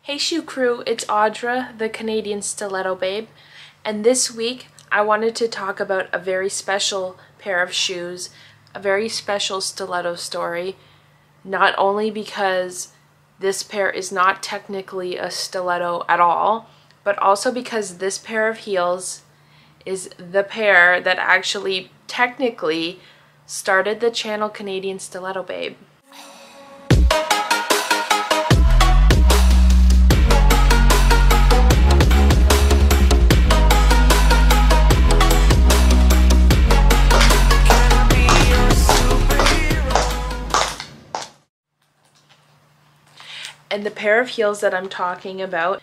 Hey shoe crew, it's Audra, the Canadian stiletto babe, and this week I wanted to talk about a very special pair of shoes, a very special stiletto story, not only because this pair is not technically a stiletto at all, but also because this pair of heels is the pair that actually technically started the channel Canadian Stiletto Babe. And the pair of heels that I'm talking about,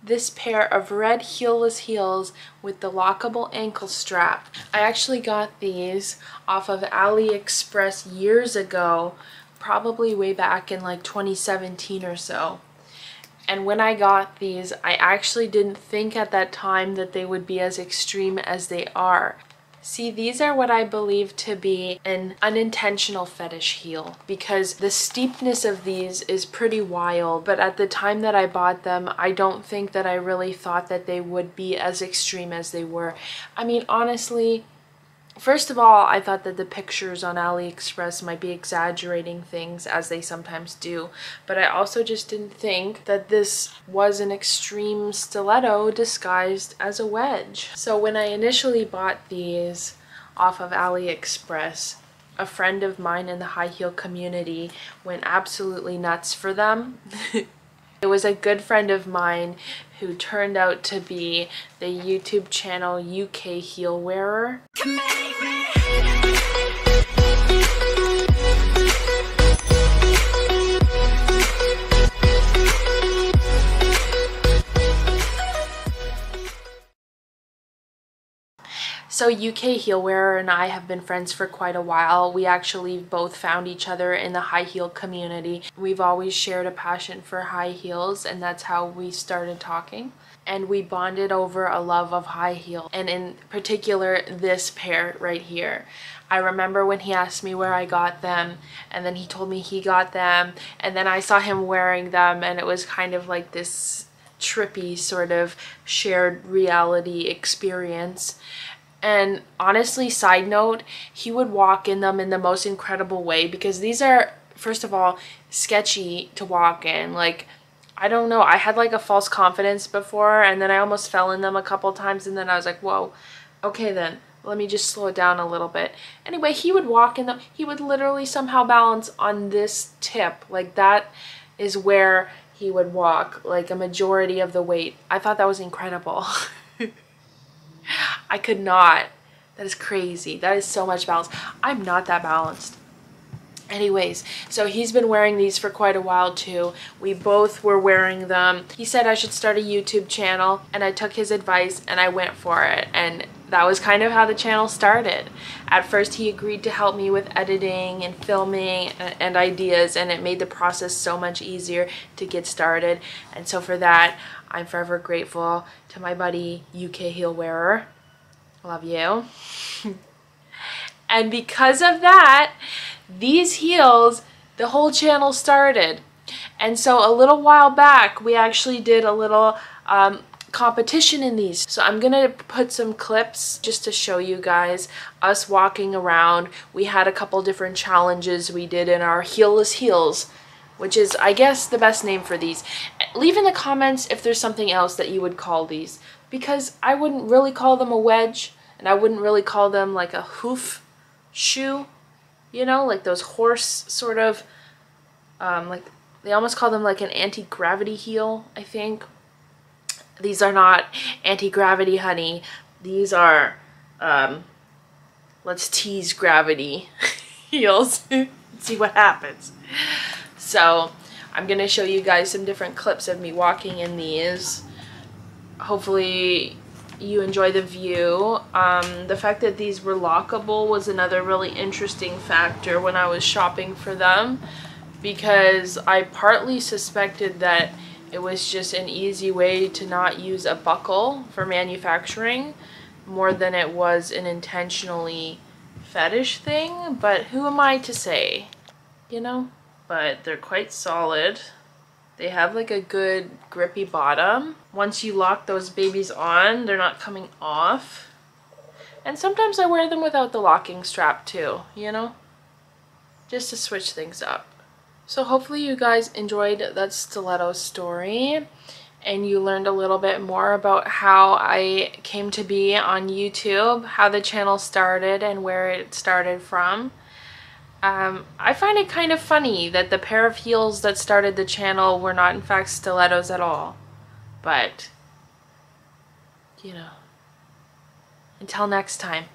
this pair of red heelless heels with the lockable ankle strap. I actually got these off of Aliexpress years ago, probably way back in like 2017 or so. And when I got these, I actually didn't think at that time that they would be as extreme as they are. See, these are what I believe to be an unintentional fetish heel because the steepness of these is pretty wild, but at the time that I bought them, I don't think that I really thought that they would be as extreme as they were. I mean, honestly, first of all, I thought that the pictures on AliExpress might be exaggerating things, as they sometimes do, but I also just didn't think that this was an extreme stiletto disguised as a wedge. So when I initially bought these off of AliExpress, a friend of mine in the high heel community went absolutely nuts for them. It was a good friend of mine who turned out to be the YouTube channel UK Heel Wearer. So UK Heel Wearer and I have been friends for quite a while. We actually both found each other in the high heel community. We've always shared a passion for high heels, and that's how we started talking. And we bonded over a love of high heel, and in particular this pair right here. I remember when he asked me where I got them, and then he told me he got them, and then I saw him wearing them, and it was kind of like this trippy sort of shared reality experience. And honestly, side note, he would walk in them in the most incredible way because these are, first of all, sketchy to walk in. Like, I don't know, I had like a false confidence before, and then I almost fell in them a couple times, and then I was like, whoa, okay then, let me just slow it down a little bit. Anyway, he would walk in them, he would literally somehow balance on this tip. Like, that is where he would walk, like a majority of the weight. I thought that was incredible. I could not. That is crazy. That is so much balance. I'm not that balanced. Anyways, so he's been wearing these for quite a while too. We both were wearing them. He said I should start a YouTube channel, and I took his advice and I went for it. And that was kind of how the channel started. At first he agreed to help me with editing and filming and ideas, and it made the process so much easier to get started. And so for that, I'm forever grateful to my buddy UK Heel Wearer. Love you. And because of that, these heels, the whole channel started. And so a little while back, we actually did a little competition in these. So I'm gonna put some clips just to show you guys us walking around. We had a couple different challenges we did in our heelless heels, which is, I guess, the best name for these. Leave in the comments if there's something else that you would call these, because I wouldn't really call them a wedge, and I wouldn't really call them like a hoof shoe, you know, like those horse sort of, like they almost call them like an anti-gravity heel, I think. These are not anti-gravity, honey. These are, let's tease gravity heels. See what happens. So I'm gonna show you guys some different clips of me walking in these. Hopefully you enjoy the view. The fact that these were lockable was another really interesting factor when I was shopping for them, because I partly suspected that it was just an easy way to not use a buckle for manufacturing more than it was an intentionally fetish thing, but who am I to say, you know? But they're quite solid. They have like a good grippy bottom. Once you lock those babies on, they're not coming off. And sometimes I wear them without the locking strap too, you know? Just to switch things up. So hopefully you guys enjoyed that stiletto story and you learned a little bit more about how I came to be on YouTube, how the channel started and where it started from. I find it kind of funny that the pair of heels that started the channel were not in fact stilettos at all. But, you know, until next time.